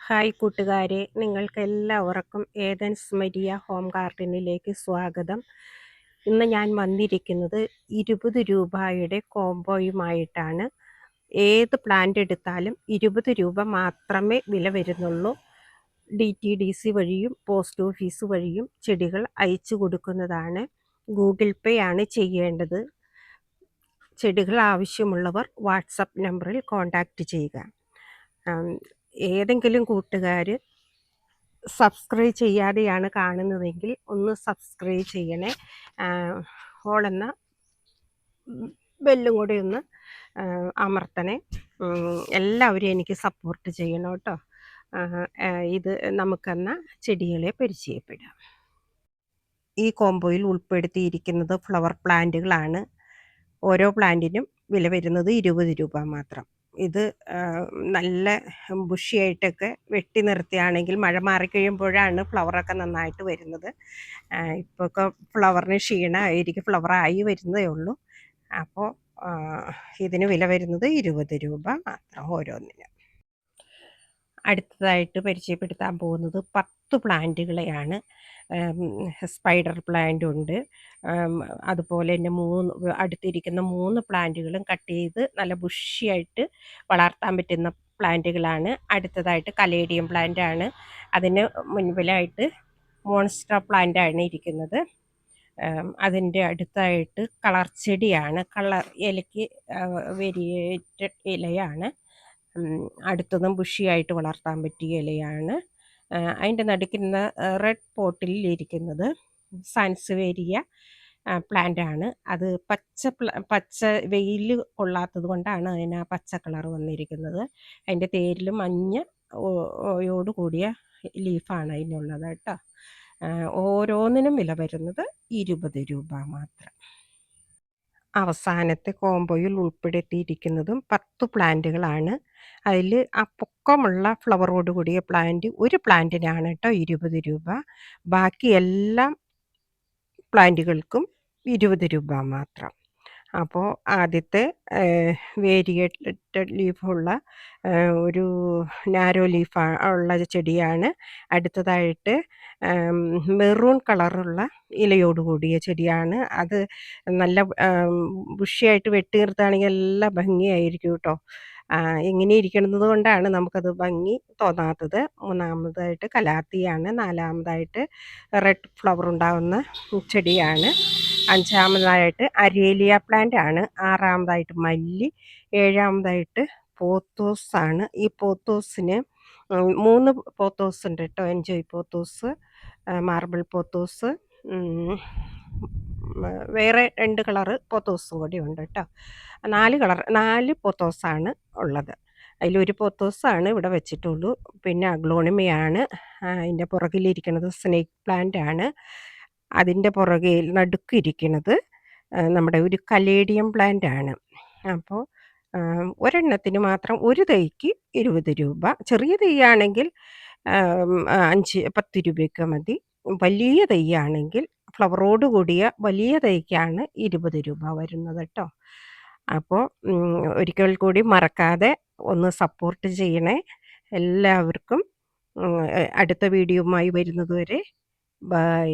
Hi കൂട്ടുകാരെ, നിങ്ങൾക്കെല്ലാവർക്കും Athens Maria home ഗാർഡനിലേക്ക് സ്വാഗതം. ഇന്ന് ഞാൻ വന്നിരിക്കുന്നത് 20 രൂപയുടെ കോംബോയുമായിട്ടാണ്. ഏത് പ്ലാന്റ് എടുത്താലും 20 രൂപ മാത്രമേ വില വരുന്നുള്ളൂ. DTDC വഴിയും പോസ്റ്റ് ഓഫീസ് വഴിയും ചെടികൾ അയച്ചു കൊടുക്കുന്നതാണ്. ഗൂഗിൾ പേ ആണ് ചെയ്യേണ്ടത്. ചെടികൾ ആവശ്യമുള്ളവർ വാട്സപ്പ് നമ്പറിൽ കോൺടാക്റ്റ് ചെയ്യുക. ഏതെങ്കിലും കൂട്ടുകാർ സബ്സ്ക്രൈബ് ചെയ്യാതെയാണ് കാണുന്നതെങ്കിൽ ഒന്ന് സബ്സ്ക്രൈബ് ചെയ്യണേ. ഓൾ എന്ന ബെല്ലും കൂടി ഒന്ന് അമർത്തണേ. എല്ലാവരും എനിക്ക് സപ്പോർട്ട് ചെയ്യണം കേട്ടോ. ഇത് നമുക്കെന്ന ചെടികളെ പരിചയപ്പെടാം. ഈ കോംബോയിൽ ഉൾപ്പെടുത്തിയിരിക്കുന്നത് ഫ്ലവർ പ്ലാന്റുകളാണ്. ഓരോ പ്ലാന്റിനും വില വരുന്നത് 20 രൂപ മാത്രം. ഇത് നല്ല ബുഷിയായിട്ടൊക്കെ വെട്ടി നിർത്തിയാണെങ്കിൽ മഴ മാറിക്കഴിയുമ്പോഴാണ് ഫ്ലവറൊക്കെ നന്നായിട്ട് വരുന്നത്. ഇപ്പോഴൊക്കെ ഫ്ലവറിന് ക്ഷീണമായിരിക്കും, ഫ്ലവറായി വരുന്നതേ ഉള്ളൂ. അപ്പോൾ ഇതിന് വില വരുന്നത് 20 രൂപ മാത്രം ഓരോന്നിനും. അടുത്തതായിട്ട് പരിചയപ്പെടുത്താൻ പോകുന്നത് 10 പ്ലാന്റുകളെയാണ്. സ്പൈഡർ പ്ലാന്റ് ഉണ്ട്. അതുപോലെ തന്നെ അടുത്തിരിക്കുന്ന 3 പ്ലാന്റുകളും കട്ട് ചെയ്ത് നല്ല ബുഷിയായിട്ട് വളർത്താൻ പറ്റുന്ന പ്ലാന്റുകളാണ്. അടുത്തതായിട്ട് കലേഡിയം പ്ലാന്റ് ആണ്. അതിന് മുൻപിലായിട്ട് മോൺസ്റ്റർ പ്ലാന്റ് ആണ് ഇരിക്കുന്നത്. അതിൻ്റെ അടുത്തായിട്ട് കളർ ചെടിയാണ്. ഇലയ്ക്ക് വേരിയേറ്റഡ് ഇലയാണ്. അടുത്തതും ബുഷിയായിട്ട് വളർത്താൻ പറ്റിയ ഇലയാണ്. അതിൻ്റെ നടുക്കുന്ന റെഡ് പോട്ടിലിരിക്കുന്നത് സാൻസ്വേരിയ പ്ലാന്റ് ആണ്. അത് പച്ച വെയിൽ കൊള്ളാത്തത് കൊണ്ടാണ് അതിന് ആ പച്ച കളർ വന്നിരിക്കുന്നത്. അതിൻ്റെ തേരിൽ മഞ്ഞയോട് കൂടിയ ലീഫാണ് അതിനുള്ളത് കേട്ടോ. ഓരോന്നിനും വില വരുന്നത് 20 രൂപ മാത്രം. അവസാനത്തെ കോംബോയിൽ ഉൾപ്പെടുത്തിയിരിക്കുന്നതും 10 പ്ലാന്റുകളാണ്. അതിൽ ആ പൊക്കമുള്ള ഫ്ലവറോട് കൂടിയ പ്ലാന്റ് ഒരു പ്ലാന്റിനാണ് കേട്ടോ 20 രൂപ. ബാക്കി എല്ലാ പ്ലാന്റുകൾക്കും 20 രൂപ മാത്രം. അപ്പോൾ ആദ്യത്തെ വേരിയേറ്റഡ് ലീഫുള്ള ഒരു നാരോ ലീഫ് ഉള്ള ചെടിയാണ്. അടുത്തതായിട്ട് മെറൂൺ കളറുള്ള ഇലയോട് കൂടിയ ചെടിയാണ്. അത് നല്ല ബുഷിയായിട്ട് വെട്ടി നിർത്തുകയാണെങ്കിൽ നല്ല ഭംഗിയായിരിക്കും കേട്ടോ. ഇങ്ങനെ ഇരിക്കുന്നത് കൊണ്ടാണ് നമുക്കത് ഭംഗി തോന്നാത്തത്. മൂന്നാമതായിട്ട് കലാത്തിയാണ്. നാലാമതായിട്ട് റെഡ് ഫ്ലവർ ഉണ്ടാകുന്ന ചെടിയാണ്. അഞ്ചാമതായിട്ട് അരേലിയ പ്ലാന്റ് ആണ്. ആറാമതായിട്ട് മല്ലി. ഏഴാമതായിട്ട് പോത്തോസാണ്. ഈ പോത്തോസിന് 3 പോത്തോസ് ഉണ്ട് കേട്ടോ. എൻജോയ് പോത്തോസ്, മാർബിൾ പോത്തോസ്, വേറെ 2 കളറ് പോത്തോസും കൂടി ഉണ്ട് കേട്ടോ. 4 പോത്തോസാണ് ഉള്ളത്. അതിലൊരു പോത്തോസാണ് ഇവിടെ വെച്ചിട്ടുള്ളൂ. പിന്നെ അഗ്ലോണിമയാണ്. അതിൻ്റെ പുറകിലിരിക്കുന്നത് സ്നേക്ക് പ്ലാന്റ് ആണ്. അതിൻ്റെ പുറകിൽ നടുക്കിരിക്കുന്നത് നമ്മുടെ ഒരു കലേഡിയം പ്ലാന്റ് ആണ്. അപ്പോൾ ഒരെണ്ണത്തിന് മാത്രം ഒരു തൈക്ക് 20 രൂപ. ചെറിയ തൈയാണെങ്കിൽ 10 രൂപയൊക്കെ മതി. വലിയ തൈയാണെങ്കിൽ ഫ്ലവറോട് കൂടിയ വലിയ തൈക്കാണ് 20 രൂപ വരുന്നത് കേട്ടോ. അപ്പോൾ ഒരിക്കൽ കൂടി മറക്കാതെ ഒന്ന് സപ്പോർട്ട് ചെയ്യണേ. എല്ലാവർക്കും അടുത്ത വീഡിയോയുമായി വരുന്നതുവരെ ബൈ.